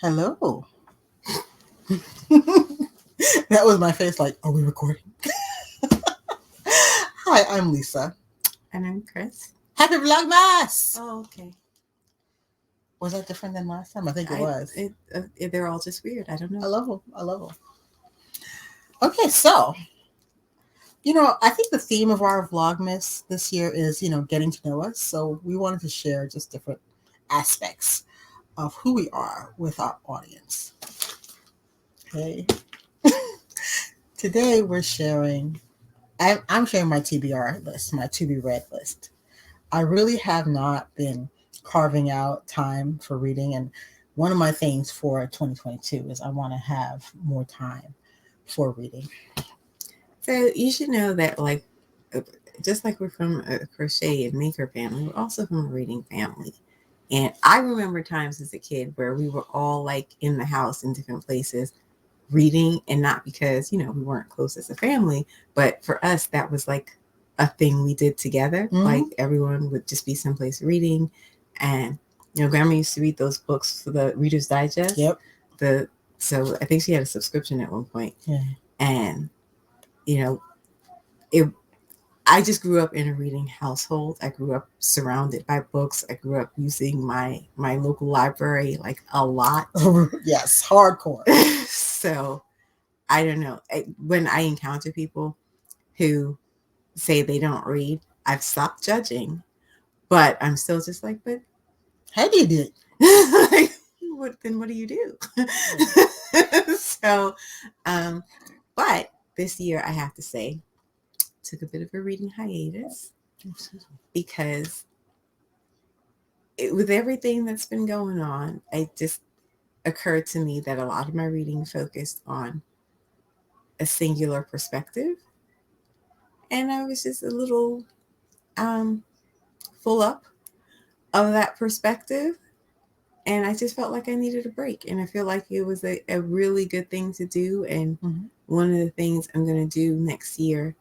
Hello. That was my face like, are we recording? Hi, I'm Lisa. And I'm Chris. Happy Vlogmas! Oh, okay. Was that different than last time? I think it was. They're all just weird. I don't know. I love them. I love them. Okay, so, I think the theme of our Vlogmas this year is, getting to know us. So we wanted to share just different aspects of who we are with our audience. Okay. Today we're sharing, I'm sharing my TBR list, my to be read list. I really have not been carving out time for reading. And one of my things for 2022 is I want to have more time for reading. So you should know that, just like we're from a crochet and maker family, we're also from a reading family. And I remember times as a kid where we were all like in the house in different places reading, and not because, we weren't close as a family, but for us, that was like a thing we did together. Mhm. Like everyone would just be someplace reading. And, Grandma used to read those books for the Reader's Digest. Yep. So I think she had a subscription at one point. Yeah. And, I just grew up in a reading household. I grew up surrounded by books. I grew up using my local library like a lot. Yes, hardcore. So I don't know. When I encounter people who say they don't read, I've stopped judging, but I'm still just like, but how do you do it? Like, what do you do? So, but this year I have to say, took a bit of a reading hiatus because with everything that's been going on, it just occurred to me that a lot of my reading focused on a singular perspective. And I was just a little full up of that perspective. And I just felt like I needed a break. And I feel like it was a really good thing to do. And one of the things I'm going to do next year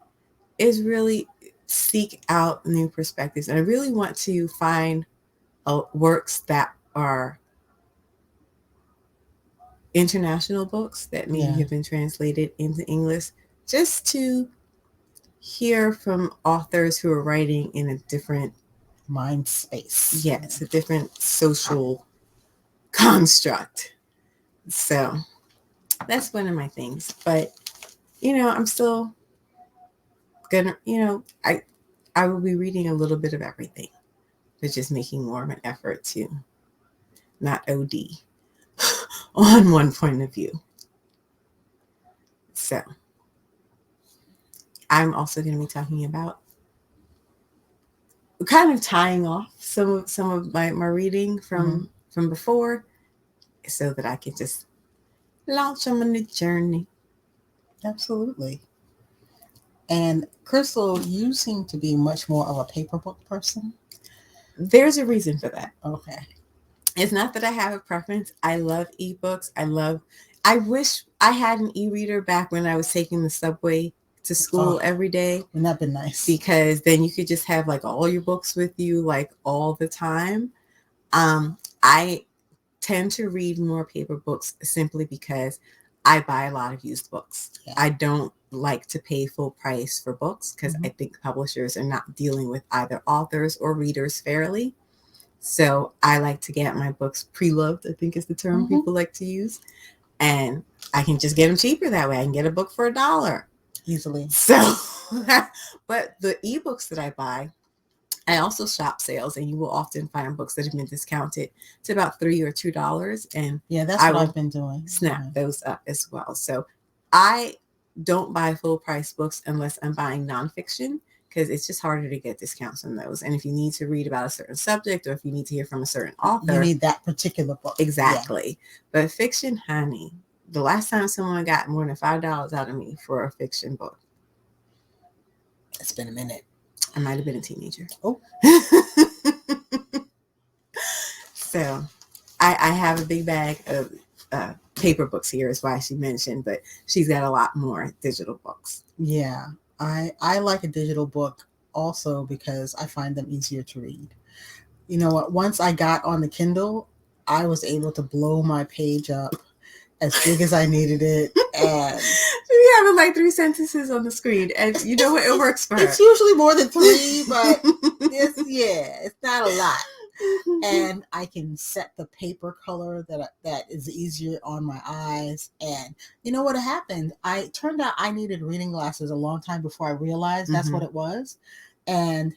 is really seek out new perspectives. And I really want to find works that are international books that maybe have been translated into English, just to hear from authors who are writing in a different mind space. Yes, a different social construct. So that's one of my things. But I'm still gonna, I will be reading a little bit of everything, but just making more of an effort to not OD on one point of view. So I'm also going to be talking about kind of tying off some of my reading from before, so that I can just launch on a new journey. Absolutely. And Crystal, you seem to be much more of a paper book person. There's a reason for that. Okay. It's not that I have a preference. I love ebooks. I wish I had an e-reader back when I was taking the subway to school every day. Wouldn't that be nice? Because then you could just have like all your books with you like all the time. I tend to read more paper books simply because I buy a lot of used books. Yeah. I don't like to pay full price for books because I think publishers are not dealing with either authors or readers fairly. So I like to get my books pre-loved, I think is the term people like to use. And I can just get them cheaper that way. I can get a book for $1 easily. So, but the ebooks that I buy, I also shop sales, and you will often find books that have been discounted to about $3 or $2. And yeah, that's what I've been doing. Snap those up as well. So I don't buy full price books unless I'm buying nonfiction, because it's just harder to get discounts on those. And if you need to read about a certain subject, or if you need to hear from a certain author, you need that particular book. Exactly. Yeah. But fiction, honey, the last time someone got more than $5 out of me for a fiction book, it's been a minute. I might have been a teenager. Oh. So I have a big bag of paper books here, is why she mentioned, but she's got a lot more digital books. Yeah, I like a digital book also because I find them easier to read. You know what? Once I got on the Kindle, I was able to blow my page up as big as I needed it. And we have like 3 sentences on the screen, and you know what? It works for her. It's usually more than 3, but it's not a lot. And I can set the paper color that is easier on my eyes. And you know what happened? I turned out I needed reading glasses a long time before I realized that's what it was. And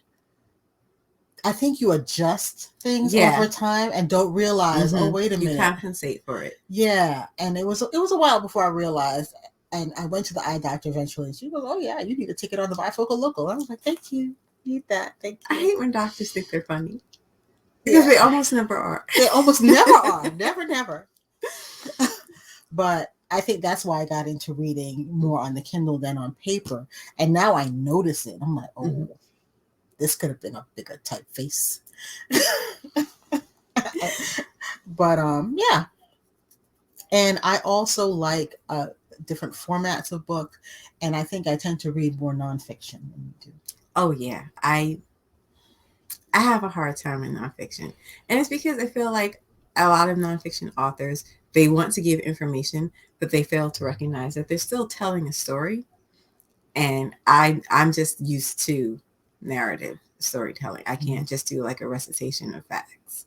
I think you adjust things over time and don't realize, oh, wait a minute. You compensate for it. Yeah. And it was a while before I realized. And I went to the eye doctor eventually. And she goes, oh, yeah, you need a ticket on the bifocal local. I was like, thank you. Need that. Thank you. I hate when doctors think they're funny. Because they almost never are. They almost never are. Never. But I think that's why I got into reading more on the Kindle than on paper. And now I notice it. I'm like, oh, this could have been a bigger typeface. But yeah. And I also like different formats of book. And I think I tend to read more nonfiction than you do. Oh, yeah. I have a hard time in nonfiction. And it's because I feel like a lot of nonfiction authors, they want to give information, but they fail to recognize that they're still telling a story. And I'm just used to narrative storytelling. I can't just do like a recitation of facts.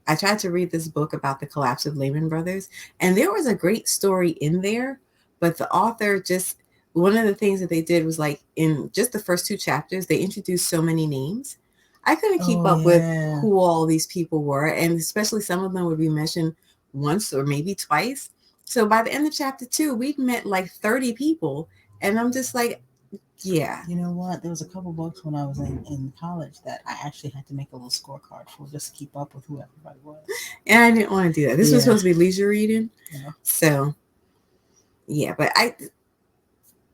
I tried to read this book about the collapse of Lehman Brothers, and there was a great story in there, but the author just, one of the things that they did was like in just the first 2 chapters, they introduced so many names. I couldn't keep up with who all these people were, and especially some of them would be mentioned once or maybe twice. So by the end of chapter 2, we'd met like 30 people, and I'm just like, yeah. You know what? There was a couple books when I was in college that I actually had to make a little scorecard for just to keep up with who everybody was. And I didn't want to do that. This was supposed to be leisure reading. Yeah. So, yeah, but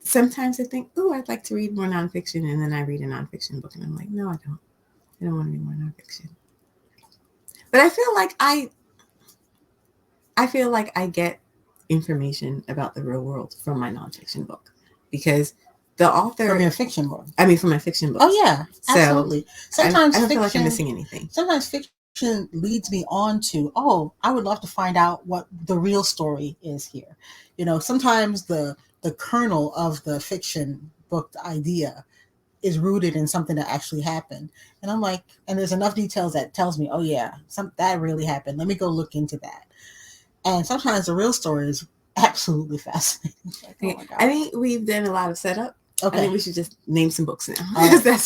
sometimes I think, oh, I'd like to read more nonfiction, and then I read a nonfiction book, and I'm like, no, I don't. I don't want to read more nonfiction. But I feel like I get information about the real world from my nonfiction book, because the author from your fiction book. I mean, from my fiction book. Oh yeah, absolutely. So sometimes I don't feel like I'm missing anything. Sometimes fiction leads me on to, oh, I would love to find out what the real story is here. You know, sometimes the kernel of the fiction book idea is rooted in something that actually happened. And I'm like, and there's enough details that tells me, oh yeah, that really happened. Let me go look into that. And sometimes the real story is absolutely fascinating. Like, oh my God. I think we've done a lot of setup. Okay. I think we should just name some books now. That's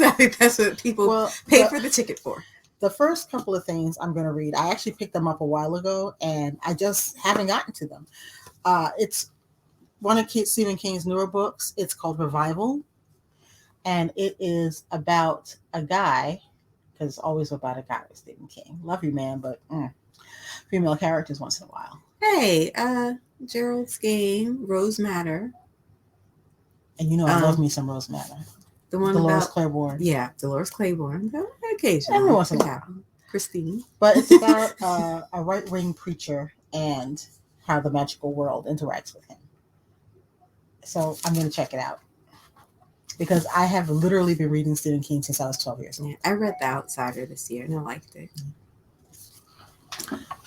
what people pay for the ticket for. The first couple of things I'm going to read, I actually picked them up a while ago, and I just haven't gotten to them. It's one of Stephen King's newer books. It's called Revival. And it is about a guy, because it's always about a guy with Stephen King. Love you, man, but female characters once in a while. Hey, Gerald's Game, Rose Madder. And you know I love me some Rose Madder. The one Dolores about Claiborne. Yeah, Dolores Claiborne. Occasionally. Every once in a while. Christine. But it's about a right-wing preacher and how the magical world interacts with him. So I'm going to check it out, because I have literally been reading Stephen King since I was 12 years old. Yeah, I read The Outsider this year, and I liked it.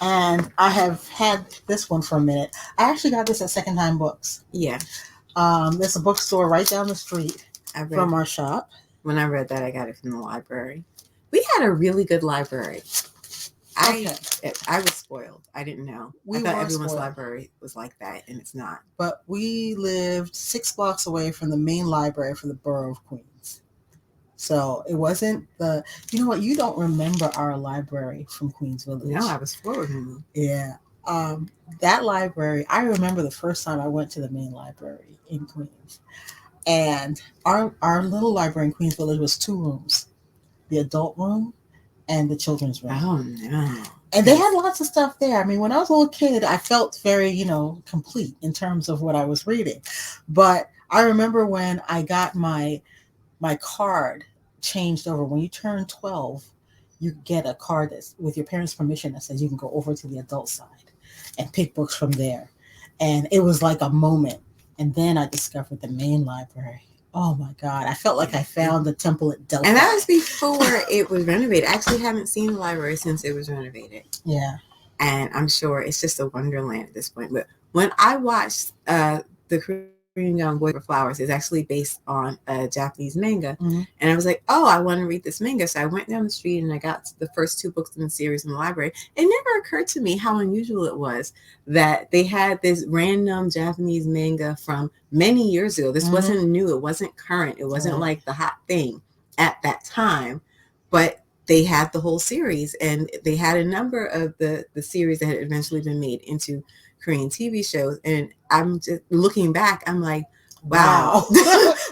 And I have had this one for a minute. I actually got this at Secondhand Books. Yeah. There's a bookstore right down the street from our shop. When I read that, I got it from the library. We had a really good library. I was spoiled. I didn't know. I thought everyone's library was like that, and it's not. But we lived 6 blocks away from the main library for the borough of Queens. So it wasn't you know what? You don't remember our library from Queens Village. No, I was spoiled. Yeah. That library, I remember the first time I went to the main library in Queens. And our little library in Queens Village was 2 rooms. The adult room and the children's room. Oh, no. And they had lots of stuff there. I mean, when I was a little kid, I felt very, complete in terms of what I was reading. But I remember when I got my card changed over. When you turn 12, you get a card that's with your parents' permission that says you can go over to the adult side and pick books from there. And it was like a moment. And then I discovered the main library. Oh my God. I felt like I found the temple at Delphi. And that was before it was renovated. I actually haven't seen the library since it was renovated. Yeah. and I'm sure it's just a wonderland at this point. But when I watched the Korean Young Boy for Flowers, is actually based on a Japanese manga, Mm-hmm. and I was like, oh, I want to read this manga. So I went down the street and I got the first 2 books in the series in the library. It never occurred to me how unusual it was that they had this random Japanese manga from many years ago. This wasn't new. It wasn't current. It wasn't like the hot thing at that time, but they had the whole series, and they had a number of the series that had eventually been made into Korean TV shows. And I'm just looking back, I'm like, wow.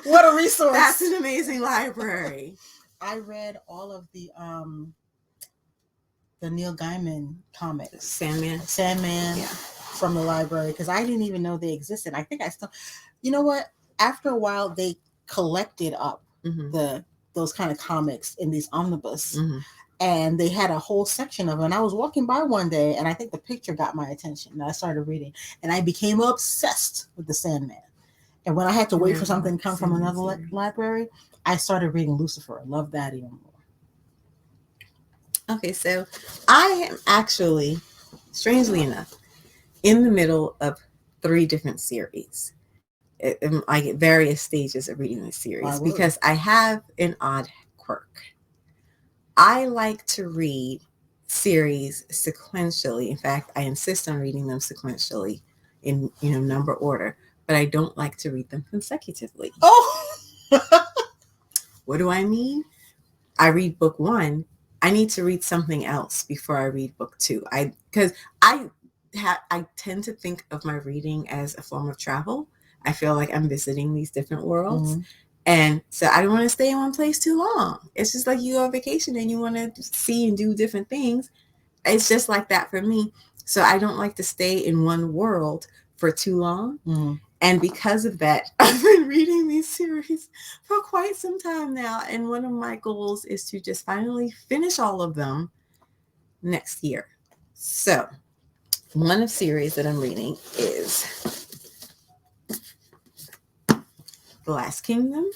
What a resource. That's an amazing library. I read all of the Neil Gaiman comics. Sandman. Yeah. From the library, because I didn't even know they existed. I think I still, you know what? After a while, they collected up those kind of comics in these omnibus, and they had a whole section of them. And I was walking by one day, and I think the picture got my attention, and I started reading, and I became obsessed with the Sandman. And when I had to wait for something to come from another library, I started reading Lucifer. I love that even more. Okay, so I am actually, strangely enough, in the middle of 3 different series. I get various stages of reading this series because I have an odd quirk. I like to read series sequentially. In fact, I insist on reading them sequentially in number order, but I don't like to read them consecutively. Oh, what do I mean? I read book 1. I need to read something else before I read book 2. Because I tend to think of my reading as a form of travel. I feel like I'm visiting these different worlds. And so I don't want to stay in one place too long. It's just like you go on vacation and you want to see and do different things. It's just like that for me. So I don't like to stay in one world for too long. And because of that, I've been reading these series for quite some time now. And one of my goals is to just finally finish all of them next year. So one of the series that I'm reading is The Last Kingdom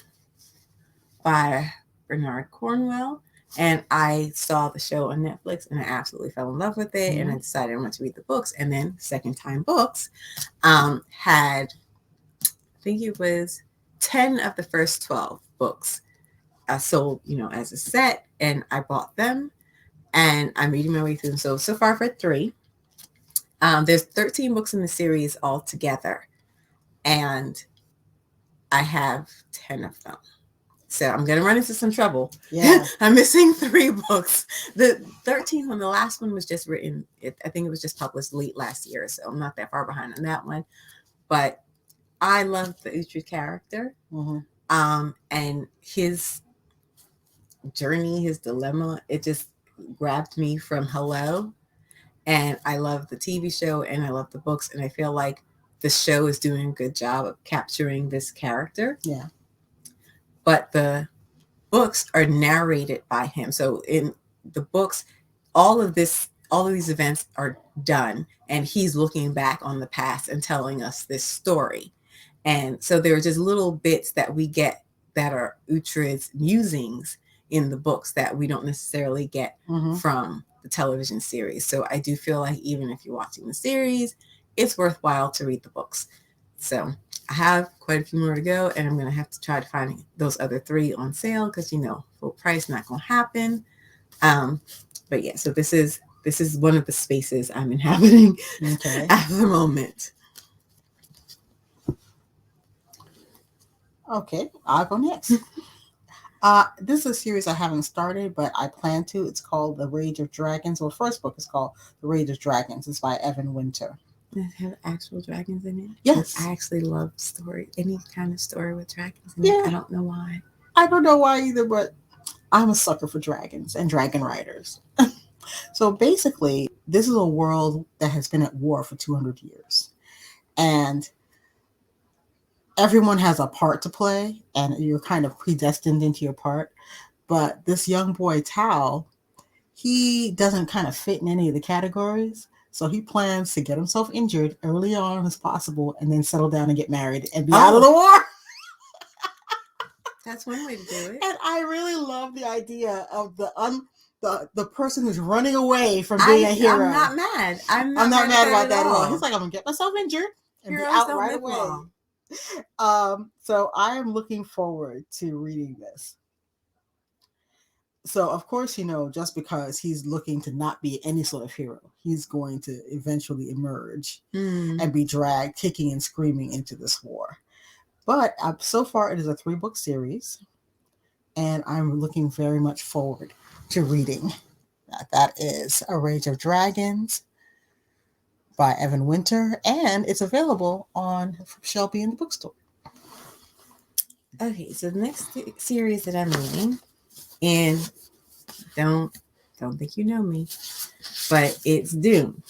by Bernard Cornwell. And I saw the show on Netflix and I absolutely fell in love with it. And I decided I wanted to read the books. And then Second Time Books had, I think it was 10 of the first 12 books sold, as a set. And I bought them and I'm reading my way through them. So far for 3. There's 13 books in the series altogether. And I have 10 of them. So I'm going to run into some trouble. Yeah. I'm missing 3 books. The 13th one, the last one was just written. I think it was just published late last year. So I'm not that far behind on that one. But I love the Uhtred character. And his journey, his dilemma, it just grabbed me from hello. And I love the TV show and I love the books. And I feel like the show is doing a good job of capturing this character. Yeah. But the books are narrated by him. So in the books, all of these events are done and he's looking back on the past and telling us this story. And so there are just little bits that we get that are Uhtred's musings in the books that we don't necessarily get from the television series. So I do feel like even if you're watching the series, it's worthwhile to read the books. So I have quite a few more to go, and I'm going to have to try to find those other 3 on sale because, full price not going to happen. But yeah, so this is one of the spaces I'm inhabiting at the moment. Okay, I'll go next. This is a series I haven't started, but I plan to. It's called The Rage of Dragons. Well, the first book is called The Rage of Dragons. It's by Evan Winter. Does it have actual dragons in it? Yes. I actually love any kind of story with dragons in it. I don't know why. I don't know why either, but I'm a sucker for dragons and dragon riders. So basically, this is a world that has been at war for 200 years. And everyone has a part to play, and you're kind of predestined into your part. But this young boy, Tao, he doesn't kind of fit in any of the categories. So he plans to get himself injured early on as possible and then settle down and get married and be out of the war. That's one way to do it. And I really love the idea of the the person who's running away from being a hero. I'm not mad. I'm not not mad about at that at all. all. He's like, I'm gonna get myself injured and Heroes be out don't right live away. long. So I am looking forward to reading this. So of course, just because he's looking to not be any sort of hero, he's going to eventually emerge and be dragged kicking and screaming into this war. But so far it is a 3-book series, and I'm looking very much forward to reading that. That is A Rage of Dragons by Evan Winter, and it's available on Shelby in the bookstore. Okay, so the next series that I'm reading, and don't think you know me, but it's Dune.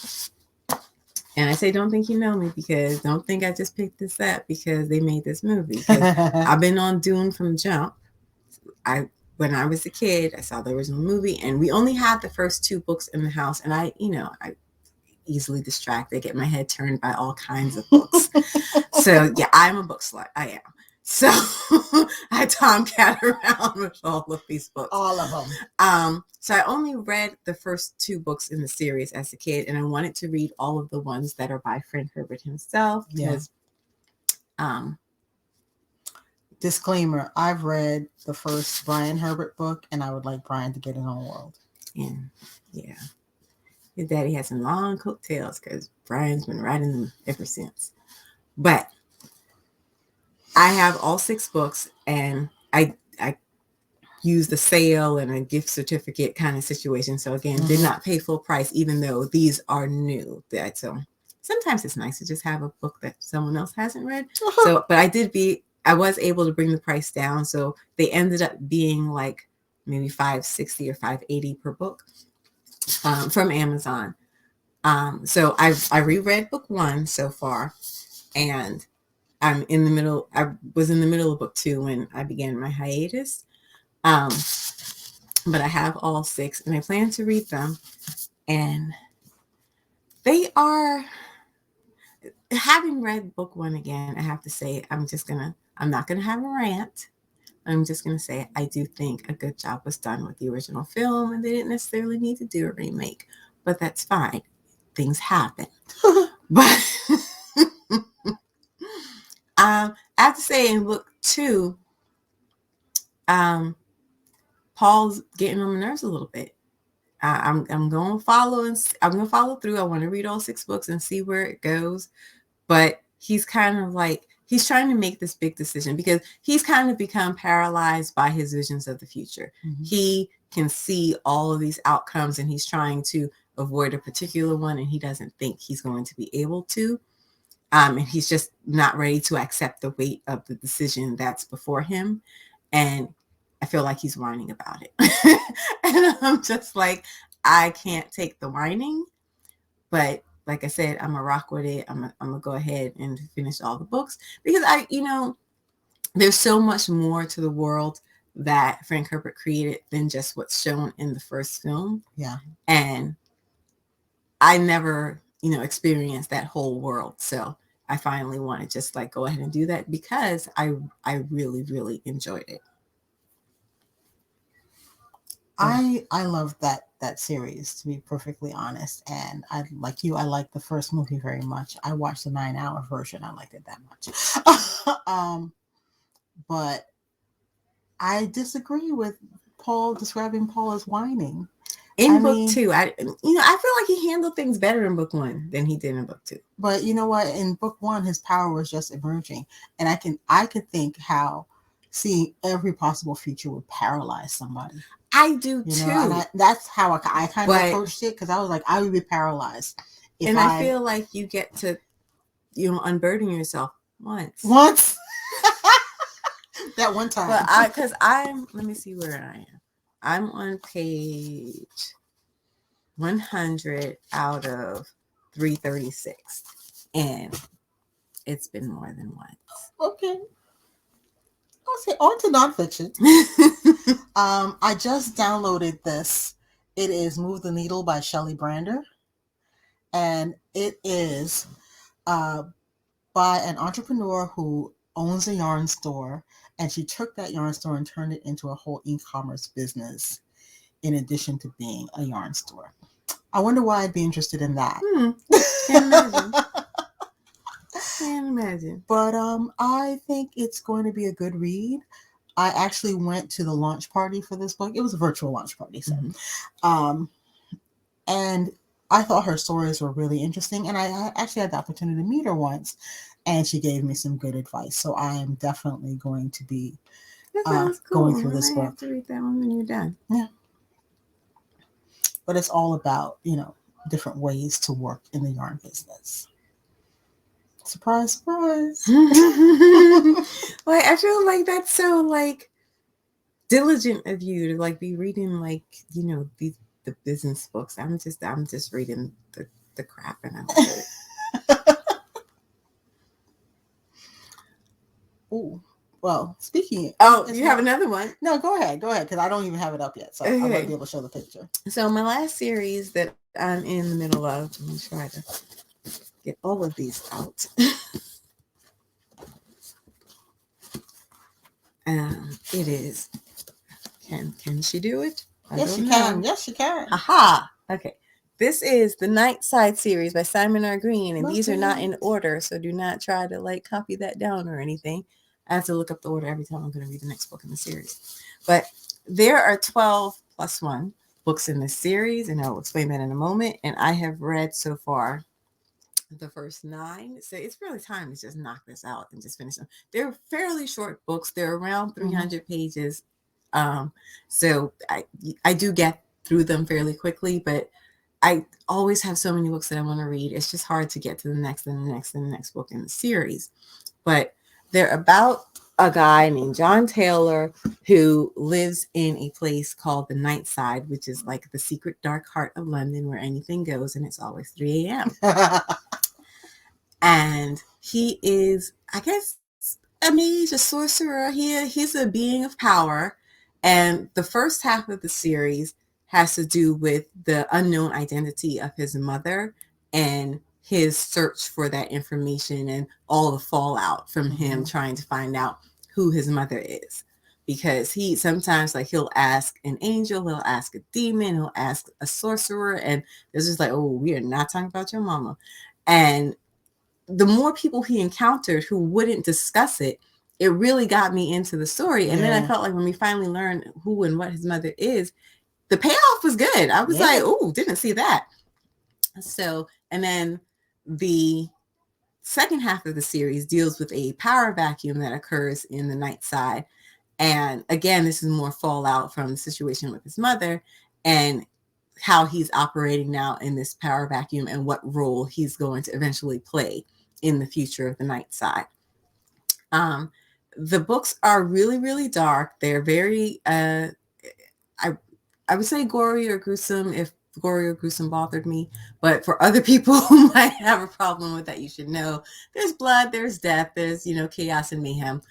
And I say don't think you know me because don't think I just picked this up because they made this movie. I've been on Dune from jump. When I was a kid, I saw the original movie, and we only had the first 2 books in the house, and I easily distracted, get my head turned by all kinds of books. So yeah, I'm a book slut. I am. So I tomcat around with all of these books. All of them. So I only read the first 2 books in the series as a kid, and I wanted to read all of the ones that are by Frank Herbert himself. Because, disclaimer, I've read the first Brian Herbert book, and I would like Brian to get his own world. And yeah, his daddy has some long coattails because Brian's been writing them ever since. But I have all 6 books, and I used a sale and a gift certificate kind of situation. So again, did not pay full price, even though these are new. So sometimes it's nice to just have a book that someone else hasn't read. So, but I was able to bring the price down. So they ended up being like maybe $5.60 or $5.80 per book from Amazon. So I reread book 1 so far, and I was in the middle of book 2 when I began my hiatus. But I have all 6, and I plan to read them. And they are, having read book 1 again, I have to say, I'm not going to have a rant. I'm just going to say, I do think a good job was done with the original film, and they didn't necessarily need to do a remake, but that's fine. Things happen. But I have to say, in book 2, Paul's getting on my nerves a little bit. I'm going to follow through. I want to read all 6 books and see where it goes. But he's kind of like, he's trying to make this big decision because he's kind of become paralyzed by his visions of the future. Mm-hmm. He can see all of these outcomes, and he's trying to avoid a particular one, and he doesn't think he's going to be able to. And he's just not ready to accept the weight of the decision that's before him. And I feel like he's whining about it. And I'm just like, I can't take the whining. But like I said, I'm going to rock with it. I'm going to go ahead and finish all the books because there's so much more to the world that Frank Herbert created than just what's shown in the first film. Yeah. And I never, experienced that whole world. So I finally want to just like go ahead and do that because I really, really enjoyed it. I love that series, to be perfectly honest. And I like the first movie very much. I watched the 9-hour version. I liked it that much. But I disagree with Paul describing Paul as whining. In book 2, I feel like he handled things better in book 1 than he did in book 2. But you know what? In book 1, his power was just emerging, and I could think how seeing every possible future would paralyze somebody. I do too. And that's how I kind of approached it, because I was like, I would be paralyzed. And I feel like you get to, unburden yourself once. That one time. But let me see where I am. I'm on page 100 out of 336. And it's been more than once. Okay. I'll say on to nonfiction. I just downloaded this. It is Move the Needle by Shelley Brander. And it is by an entrepreneur who owns a yarn store. And she took that yarn store and turned it into a whole e-commerce business. in addition to being a yarn store. I wonder why I'd be interested in that. Can't imagine. Can't imagine. But I think it's going to be a good read. I actually went to the launch party for this book. It was a virtual launch party, so and I thought her stories were really interesting, and I actually had the opportunity to meet her once, and she gave me some good advice. So I am definitely going to be That sounds cool. going through this book. Have to read that one when you're done. Yeah, but it's all about different ways to work in the yarn business. Surprise, surprise. Like, I feel like that's so like diligent of you to like be reading like the business books. I'm just reading the crap and I love it. Oh, well, speaking. You have another one? No, go ahead, because I don't even have it up yet, so I won't be able to show the picture. So my last series that I'm in the middle of, I'm gonna try to get all of these out. It is. Can she do it? Yes, she can. Yes, she can. Haha. Okay. This is the Nightside series by Simon R. Green, and these are not in order, so do not try to like copy that down or anything. I have to look up the order every time I'm going to read the next book in the series. But there are 12 plus 1 books in this series, and I'll explain that in a moment. And I have read so far the first 9, so it's really time to just knock this out and just finish them. They're fairly short books. They're around 300 pages. So I do get through them fairly quickly, but I always have so many books that I want to read. It's just hard to get to the next and the next and the next book in the series. But they're about a guy named John Taylor who lives in a place called the Nightside, which is like the secret dark heart of London where anything goes, and it's always 3 a.m. And he is, I guess, a mage, a sorcerer. He's a being of power. And the first half of the series has to do with the unknown identity of his mother and his search for that information and all the fallout from him trying to find out who his mother is. Because he sometimes he'll ask an angel, he'll ask a demon, he'll ask a sorcerer, and it's just like, oh, we are not talking about your mama. And the more people he encountered who wouldn't discuss it, it really got me into the story. And then I felt like when we finally learned who and what his mother is, the payoff was good. I was like, oh, didn't see that. So, and then the second half of the series deals with a power vacuum that occurs in the Nightside. And again, this is more fallout from the situation with his mother and how he's operating now in this power vacuum and what role he's going to eventually play in the future of the Nightside. The books are really, really dark. They're very, I would say gory or gruesome if gory or gruesome bothered me. But for other people who might have a problem with that, you should know there's blood, there's death, there's, chaos and mayhem.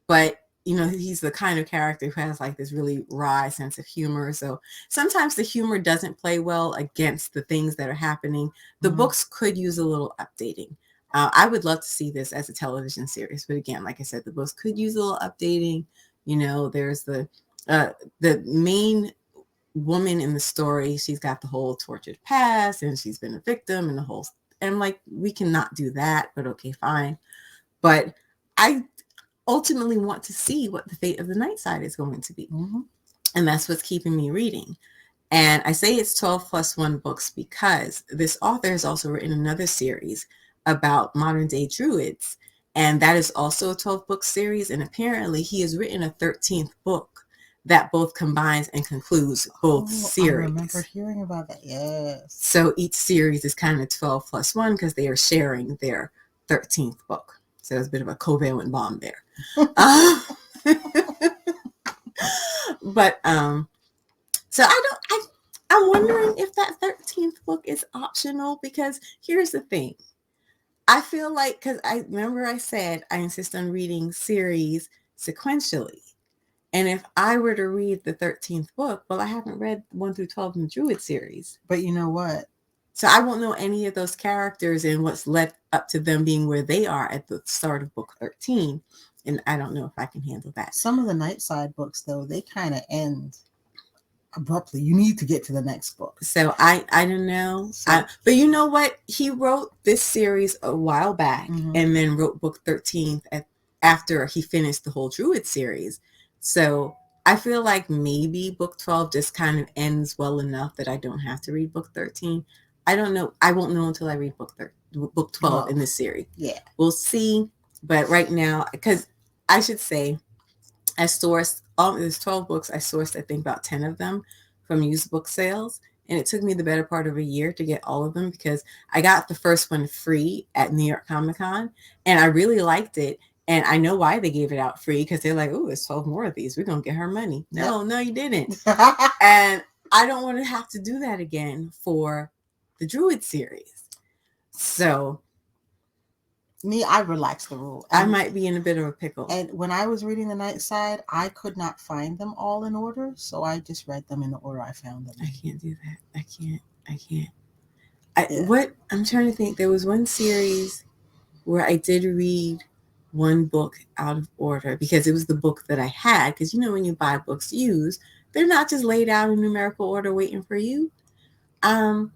But he's the kind of character who has this really wry sense of humor. So sometimes the humor doesn't play well against the things that are happening. The books could use a little updating. I would love to see this as a television series. But again, like I said, the books could use a little updating. There's the main woman in the story. She's got the whole tortured past and she's been a victim and the whole, and we cannot do that, but okay, fine. But I ultimately want to see what the fate of the Nightside is going to be. And that's what's keeping me reading. And I say it's 12 plus 1 books because this author has also written another series about modern day druids. And that is also a 12-book series. And apparently he has written a 13th book that both combines and concludes both series. I remember hearing about that. Yes. So each series is kind of 12 plus 1 because they are sharing their 13th book. So it's a bit of a covalent bond there. But so I'm wondering if that 13th book is optional, because here's the thing. I feel like, because I remember I said I insist on reading series sequentially. And if I were to read the 13th book, well, I haven't read 1 through 12 in the Druid series. But you know what? So I won't know any of those characters and what's led up to them being where they are at the start of book 13 and I don't know if I can handle that. Some of the Nightside books, though, they kind of end abruptly. You need to get to the next book. So I don't know. But you know what? He wrote this series a while back, and then wrote book 13 after he finished the whole Druid series. So I feel like maybe book 12 just kind of ends well enough that I don't have to read book 13. I don't know. I won't know until I read book 12 in this series. Yeah. We'll see. But right now, because I should say, I sourced there's 12 books. I sourced, I think, about 10 of them from used book sales. And it took me the better part of a year to get all of them because I got the first one free at New York Comic Con. And I really liked it. And I know why they gave it out free because they're like, oh, there's 12 more of these. We're going to get her money. No, you didn't. And I don't want to have to do that again for the Druid series. So I relaxed the rule. I might be in a bit of a pickle. And when I was reading the Nightside, I could not find them all in order. So I just read them in the order I found them. I can't do that. I can't. What I'm trying to think, there was one series where I did read one book out of order because it was the book that I had. Because when you buy books used, they're not just laid out in numerical order waiting for you. And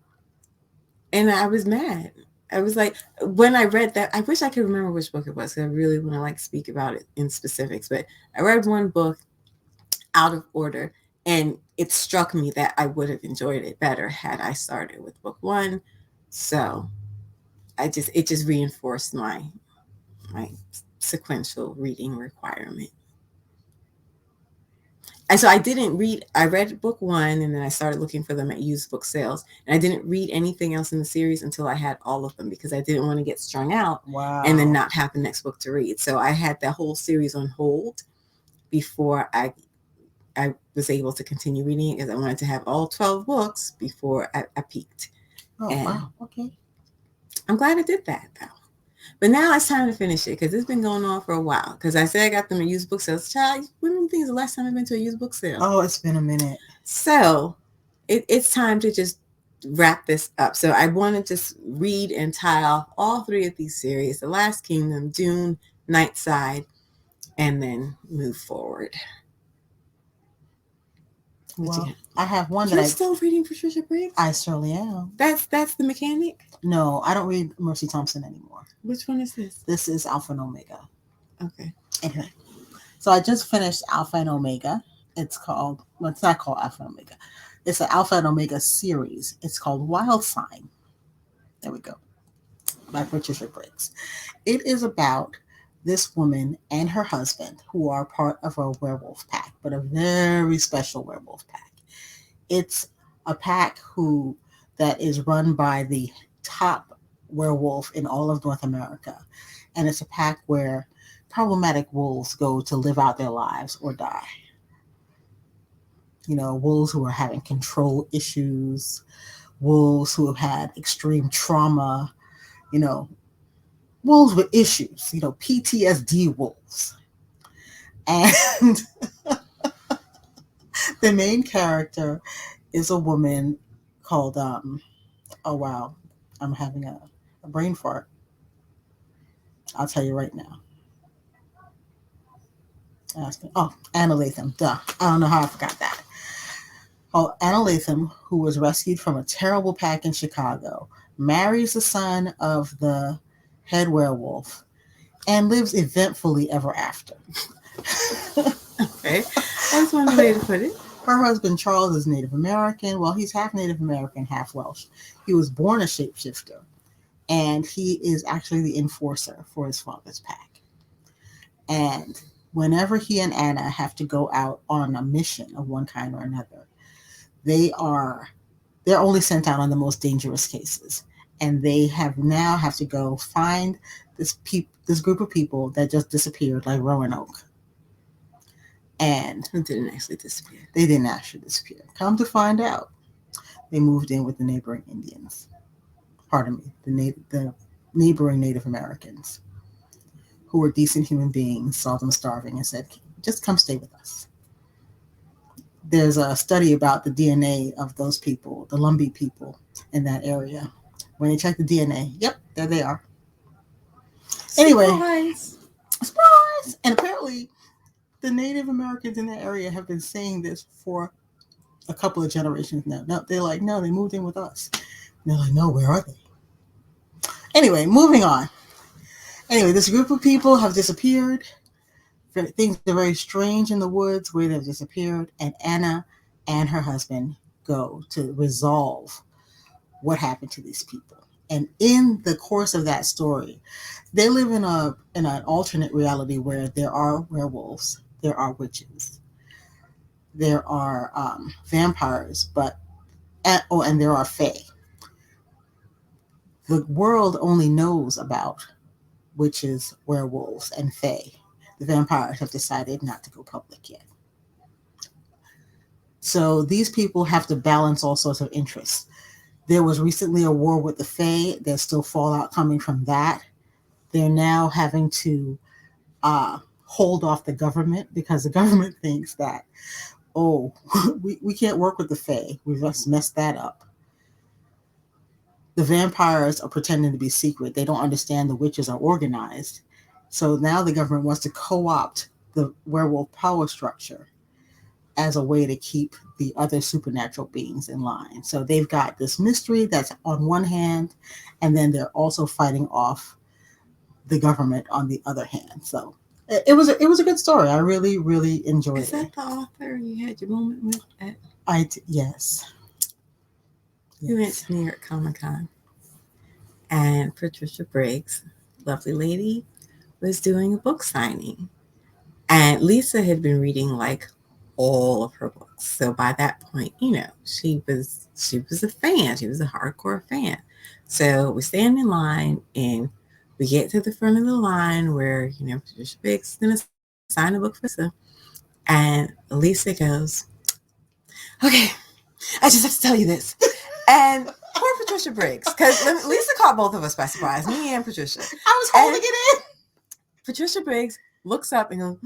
I was mad. I was like, when I read that, I wish I could remember which book it was. I really want to speak about it in specifics. But I read one book out of order, and it struck me that I would have enjoyed it better had I started with book 1. So it just reinforced my sequential reading requirement. And so I read book 1 and then I started looking for them at used book sales. And I didn't read anything else in the series until I had all of them because I didn't want to get strung out and then not have the next book to read. So I had that whole series on hold before I was able to continue reading it because I wanted to have all 12 books before I peaked. Oh, wow. Okay. I'm glad I did that, though. But now it's time to finish it because it's been going on for a while. Because I said I got them at used book sales. Child, when do you think is the last time I've been to a used book sale? Oh, it's been a minute. So it's time to just wrap this up. So I want to just read and tie off all 3 of these series: The Last Kingdom, Dune, Nightside, and then move forward. Well, I have one You're still reading Patricia Briggs? I certainly am. That's the mechanic? No, I don't read Mercy Thompson anymore. Which one is this? This is Alpha and Omega. Okay. Anyway, so I just finished Alpha and Omega. It's not called Alpha and Omega. It's an Alpha and Omega series. It's called Wild Sign. There we go. By Patricia Briggs. It is about this woman and her husband who are part of a werewolf pack, but a very special werewolf pack. It's a pack that is run by the top werewolf in all of North America. And it's a pack where problematic wolves go to live out their lives or die. Wolves who are having control issues, wolves who have had extreme trauma, wolves with issues, PTSD wolves. And the main character is a woman called, oh wow, I'm having a brain fart. I'll tell you right now. Anna Latham. Duh. I don't know how I forgot that. Oh, Anna Latham, who was rescued from a terrible pack in Chicago, marries the son of the head werewolf, and lives eventfully ever after. Okay. That's one way to put it. Her husband, Charles, is Native American. Well, he's half Native American, half Welsh. He was born a shapeshifter, and he is actually the enforcer for his father's pack. And whenever he and Anna have to go out on a mission of one kind or another, they're only sent out on the most dangerous cases. And they have to go find this group of people that just disappeared, like Roanoke. And it didn't actually disappear. They didn't actually disappear. Come to find out, they moved in with the neighboring Indians. Pardon me, the neighboring Native Americans, who were decent human beings, saw them starving and said, just come stay with us. There's a study about the DNA of those people, the Lumbee people in that area. When they check the DNA, yep, there they are. Anyway. Surprise. Yes, and apparently the Native Americans in that area have been saying this for a couple of generations now. No, they're like, no, they moved in with us. And they're like, no, where are they? Anyway, moving on. Anyway, this group of people have disappeared. Things are very strange in the woods where they've disappeared, and Anna and her husband go to resolve what happened to these people. And in the course of that story, they live in an alternate reality where there are werewolves, there are witches, there are vampires, and there are fae. The world only knows about witches, werewolves, and fae. The vampires have decided not to go public yet. So these people have to balance all sorts of interests. There was recently a war with the fae. There's still fallout coming from that. They're now having to hold off the government because the government thinks that, oh, we can't work with the fae. We've just messed that up. The vampires are pretending to be secret. They don't understand the witches are organized. So now the government wants to co-opt the werewolf power structure as a way to keep the other supernatural beings in line. So they've got this mystery that's on one hand, and then they're also fighting off the government on the other hand. So it was a good story. I really, really enjoyed it. Is that the author you had your moment with? Yes. We went to New York Comic Con, and Patricia Briggs, lovely lady, was doing a book signing. And Lisa had been reading like all of her books. So by that point, she was a fan. She was a hardcore fan. So we stand in line and we get to the front of the line where, Patricia Briggs is going to sign a book for Lisa. And Lisa goes, okay, I just have to tell you this. And poor Patricia Briggs, because Lisa caught both of us by surprise, me and Patricia. I was holding it in. Patricia Briggs looks up and goes,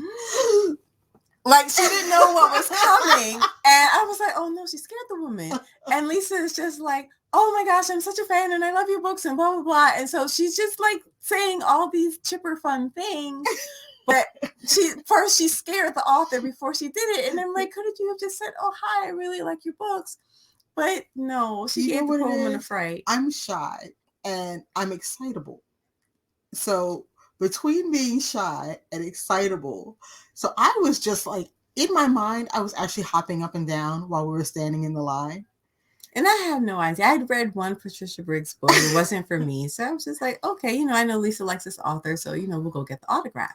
like she didn't know what was coming. And I was like, oh no, she scared the woman. And Lisa is just like, oh my gosh, I'm such a fan and I love your books and blah, blah, blah. And so she's just like saying all these chipper fun things. But she scared the author before she did it. And I'm like, couldn't you have just said, oh, hi, I really like your books? But no, she gave the poor woman a fright. I'm shy and I'm excitable. So between being shy and excitable, so I was just like, in my mind, I was actually hopping up and down while we were standing in the line. And I have no idea. I'd read one Patricia Briggs book. It wasn't for me. So I was just like, okay, I know Lisa likes this author. So, we'll go get the autograph.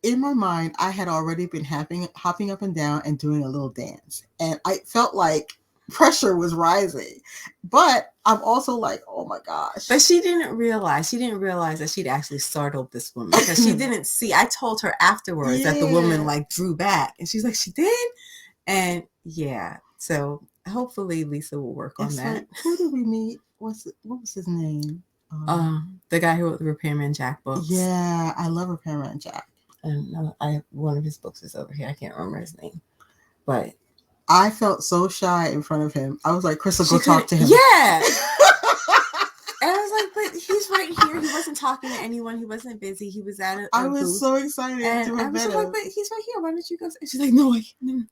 In my mind, I had already been hopping up and down and doing a little dance. And I felt like pressure was rising. But I'm also like, oh my gosh. But she didn't realize that she'd actually startled this woman because she didn't see. I told her afterwards that the woman like drew back and she's like, she did? And yeah, so hopefully Lisa will work on that. Like, who did we meet? What was his name? The guy who wrote the Repairman Jack books. Yeah, I love Repairman Jack. And one of his books is over here. I can't remember his name, but I felt so shy in front of him. I was like, Crystal, go talk to him. Yeah. And I was like, but he's right here. He wasn't talking to anyone. He wasn't busy. He was at I was so excited and to have met him. Like, but he's right here. Why don't you go? And she's like, no, I can't.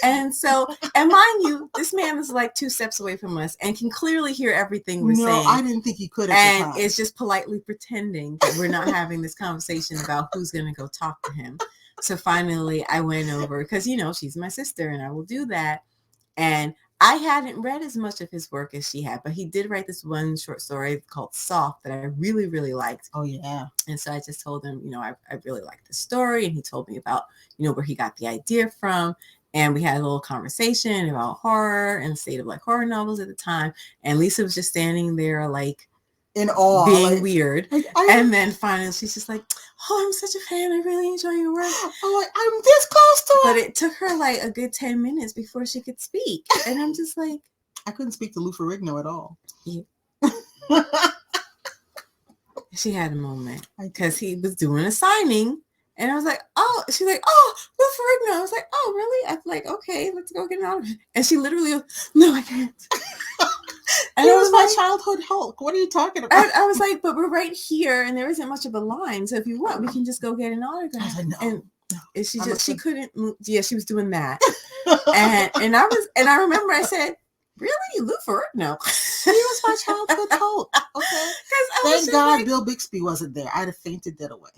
And so, and mind you, this man is like 2 steps away from us and can clearly hear everything we're saying. No, I didn't think he could at the time. And it's just politely pretending that we're not having this conversation about who's going to go talk to him. So finally, I went over because, she's my sister and I will do that. And I hadn't read as much of his work as she had, but he did write this one short story called Soft that I really, really liked. Oh, yeah. And so I just told him, I really liked the story. And he told me about, where he got the idea from. And we had a little conversation about horror and the state of like horror novels at the time. And Lisa was just standing there like in awe, being weird. And then finally she's just like, oh, I'm such a fan. I really enjoy your work. I'm this close to it. But it took her like a good 10 minutes before she could speak. And I'm just like, I couldn't speak to Lou Ferrigno at all. Yeah. She had a moment because he was doing a signing. And I was like, oh, she's like, oh, Lou Ferrigno. I was like, oh, really? I was like, okay, let's go get an autograph. And she literally goes, no, I can't. And He I was was my like, childhood Hulk. What are you talking about? I was like, but we're right here, and there isn't much of a line. So if you want, we can just go get an I autograph. was like, no, And no. she couldn't move. Yeah, she was doing that. and I remember I said, really, Lou Ferrigno? He was my childhood Hulk. Okay. Thank God like, Bill Bixby wasn't there. I'd have fainted dead away.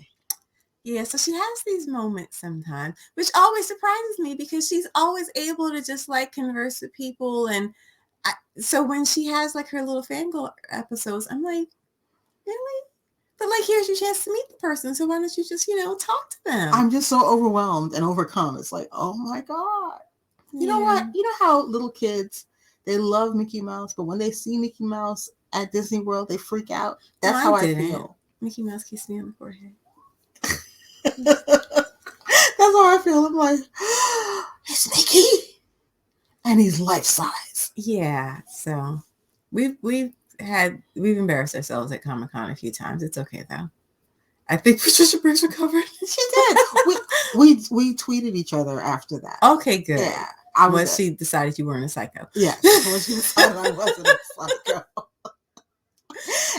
Yeah, so she has these moments sometimes, which always surprises me because she's always able to just like converse with people. And so when she has like her little fangirl episodes, I'm like, really? But like, here's your chance to meet the person. So why don't you just, talk to them? I'm just so overwhelmed and overcome. It's like, oh my God. You know what? You know how little kids, they love Mickey Mouse, but when they see Mickey Mouse at Disney World, they freak out. That's how I feel. Mickey Mouse kisses me on the forehead. That's how I feel. I'm like, it's Mickey, and he's life size. Yeah. So we've embarrassed ourselves at Comic-Con a few times. It's okay though. I think Patricia Briggs recovered. She did. we tweeted each other after that. Okay, good. Yeah. Once she decided you weren't a psycho. Yeah. When she decided I wasn't a psycho.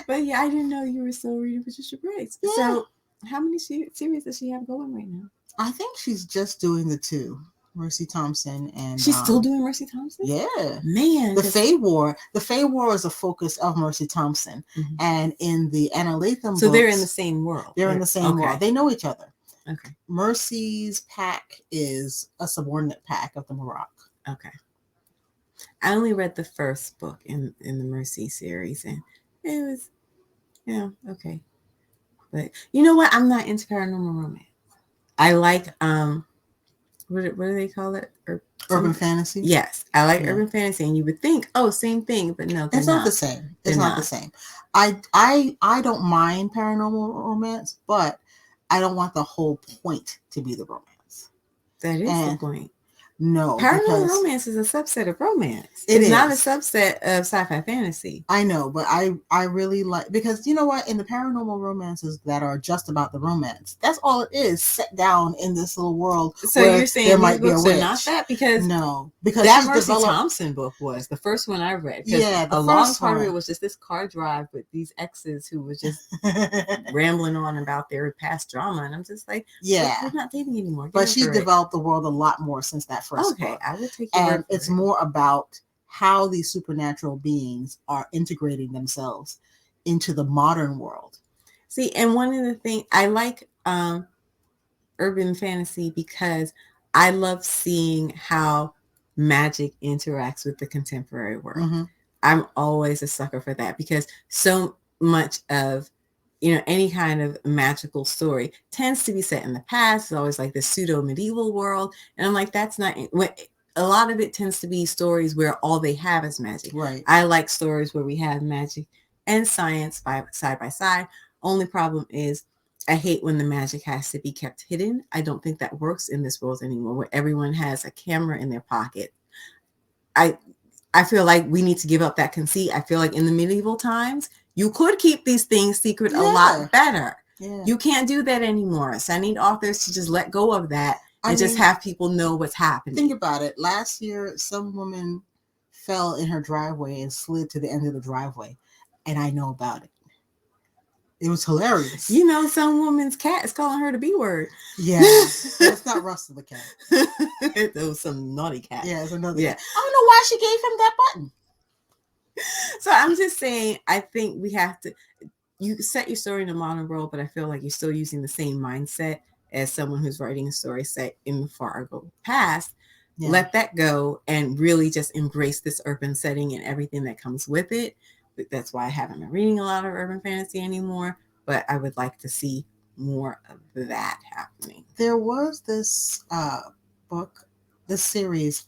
But yeah, I didn't know you were still reading Patricia Briggs. Yeah. So how many series does she have going right now? I think she's just doing the 2. Mercy Thompson and she's still doing Mercy Thompson? Yeah. Man. The Fae War is a focus of Mercy Thompson. Mm-hmm. And in the Anna Latham So books, they're in the same world. They're in the same world. They know each other. Okay. Mercy's pack is a subordinate pack of the Maroc. Okay. I only read the first book in the Mercy series, and it was, okay. But you know what? I'm not into paranormal romance. I like what do they call it? Urban fantasy. Yes, I like urban fantasy, and you would think, oh, same thing, but no, it's not the same. It's not the same. I don't mind paranormal romance, but I don't want the whole point to be the romance. That is the point. No, paranormal romance is a subset of romance. It's not a subset of sci-fi fantasy. I know, but I really like, because you know what, in the paranormal romances that are just about the romance, that's all it is, set down in this little world. So you're saying there might be a witch? Not that, because that Mercy Thompson book was the first one I read. Yeah, a long part of it was just this car drive with these exes who was just rambling on about their past drama, and I'm just like, we're not dating anymore. But she's developed the world a lot more since that first book. I will take and it's more about how these supernatural beings are integrating themselves into the modern world. See, and one of the things I like urban fantasy because I love seeing how magic interacts with the contemporary world. Mm-hmm. I'm always a sucker for that, because so much of any kind of magical story tends to be set in the past. It's always like the pseudo medieval world. And I'm like, that's not a lot of it tends to be stories where all they have is magic. Right. I like stories where we have magic and science side by side. Only problem is I hate when the magic has to be kept hidden. I don't think that works in this world anymore, where everyone has a camera in their pocket. I feel like we need to give up that conceit. I feel like in the medieval times, you could keep these things secret a lot better. Yeah. You can't do that anymore. So I need authors to just let go of that and just have people know what's happening. Think about it. Last year, some woman fell in her driveway and slid to the end of the driveway. And I know about it. It was hilarious. Some woman's cat is calling her the B word. Yeah. It's not Russell the cat. It was some naughty cat. Yeah, it's another cat. I don't know why she gave him that button. So I'm just saying, I think we have to, you set your story in the modern world, but I feel like you're still using the same mindset as someone who's writing a story set in the far ago past. Yeah. Let that go and really just embrace this urban setting and everything that comes with it. That's why I haven't been reading a lot of urban fantasy anymore, but I would like to see more of that happening. There was this book, this series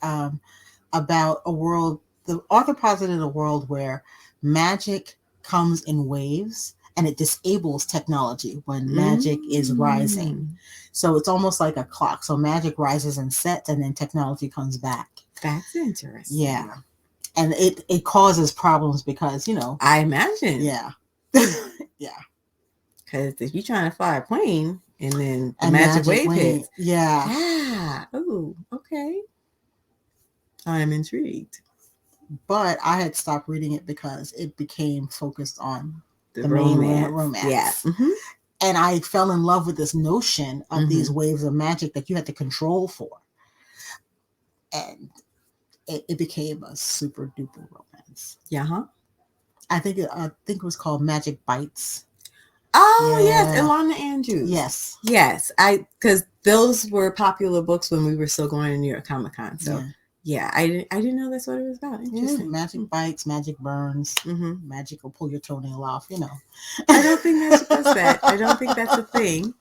about a world. The author posited a world where magic comes in waves and it disables technology when magic is rising. So it's almost like a clock. So magic rises and sets, and then technology comes back. That's interesting. Yeah. And it causes problems because, I imagine. Yeah. Yeah. Because if you're trying to fly a plane and then the magic wave hits. Yeah. Yeah. Oh, okay. I'm intrigued. but I had stopped reading it because it became focused on The main romance. Yeah. romance. And I fell in love with this notion of these waves of magic that you had to control for. And it became a super duper romance. Yeah. I think it was called Magic Bites. Oh yes, Ilana Andrews. Yes. Because those were popular books when we were still going to New York Comic Con. So yeah, I didn't know that's what it was about. Interesting. Magic bites, magic burns, magic will pull your toenail off. I don't think magic does that. I don't think that's a thing.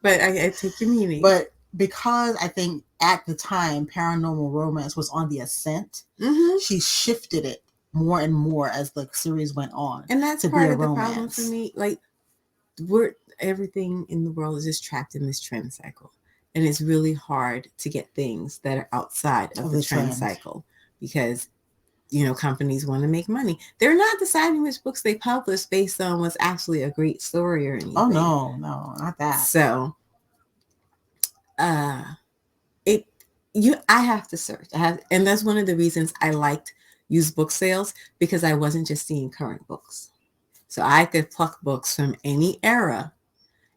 But I take your meaning. But because I think at the time paranormal romance was on the ascent, she shifted it more and more as the series went on. And that's part of the problem for me. Like, everything in the world is just trapped in this trend cycle. And it's really hard to get things that are outside of the trend cycle because, companies want to make money. They're not deciding which books they publish based on what's actually a great story or anything. Oh, no, not that. So, I have to search. And that's one of the reasons I liked used book sales, because I wasn't just seeing current books. So I could pluck books from any era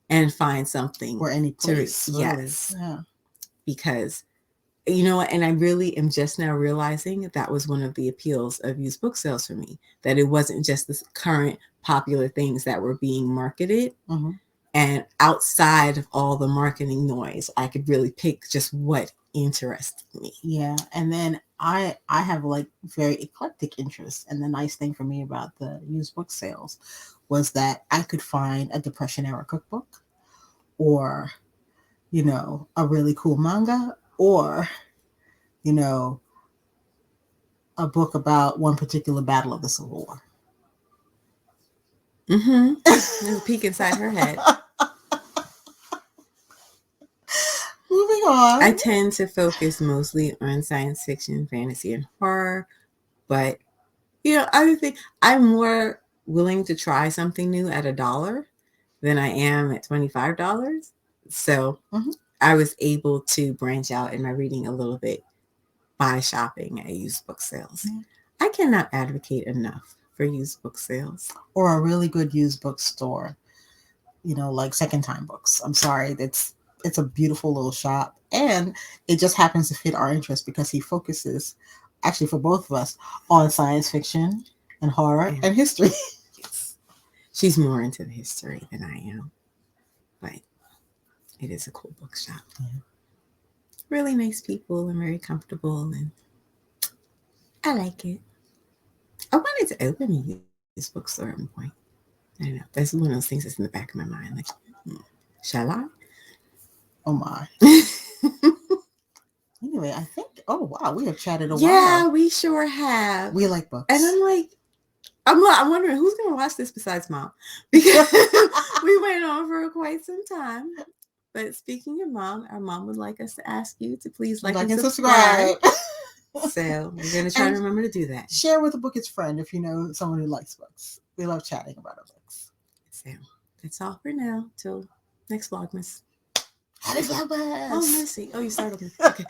and find something or any place. Yes. Yeah. Because and I really am just now realizing that was one of the appeals of used book sales for me, that it wasn't just the current popular things that were being marketed. And outside of all the marketing noise, I could really pick just what interested me. Yeah. And then I have like very eclectic interests. And the nice thing for me about the used book sales was that I could find a Depression era cookbook, or, a really cool manga, or, a book about one particular battle of the Civil War. There's a peek inside her head. Moving on. I tend to focus mostly on science fiction, fantasy, and horror. But, I think I'm more willing to try something new at $1 than I am at $25. So I was able to branch out in my reading a little bit by shopping at used book sales. I cannot advocate enough for used book sales. Or a really good used bookstore, like Second Time Books. I'm sorry, it's a beautiful little shop, and it just happens to fit our interest because he focuses, actually for both of us, on science fiction and horror and history. Yes. She's more into the history than I am, but it is a cool bookshop. Really nice people and very comfortable, and I like it. I wanted to open a used bookstore at one point. I don't know. That's one of those things that's in the back of my mind. Like, shall I? Oh my. Anyway, I think, oh wow, we have chatted a while. Yeah, we sure have. We like books. And I'm like, I'm wondering who's going to watch this besides Mom? Because we went on for quite some time. But speaking of Mom, our mom would like us to ask you to please like and subscribe. So we're going to try to remember to do that. Share with a book its friend if you know someone who likes books. We love chatting about our books. So that's all for now. Till next Vlogmas. Happy Vlogmas! Oh, mercy. Oh, you started me. Okay.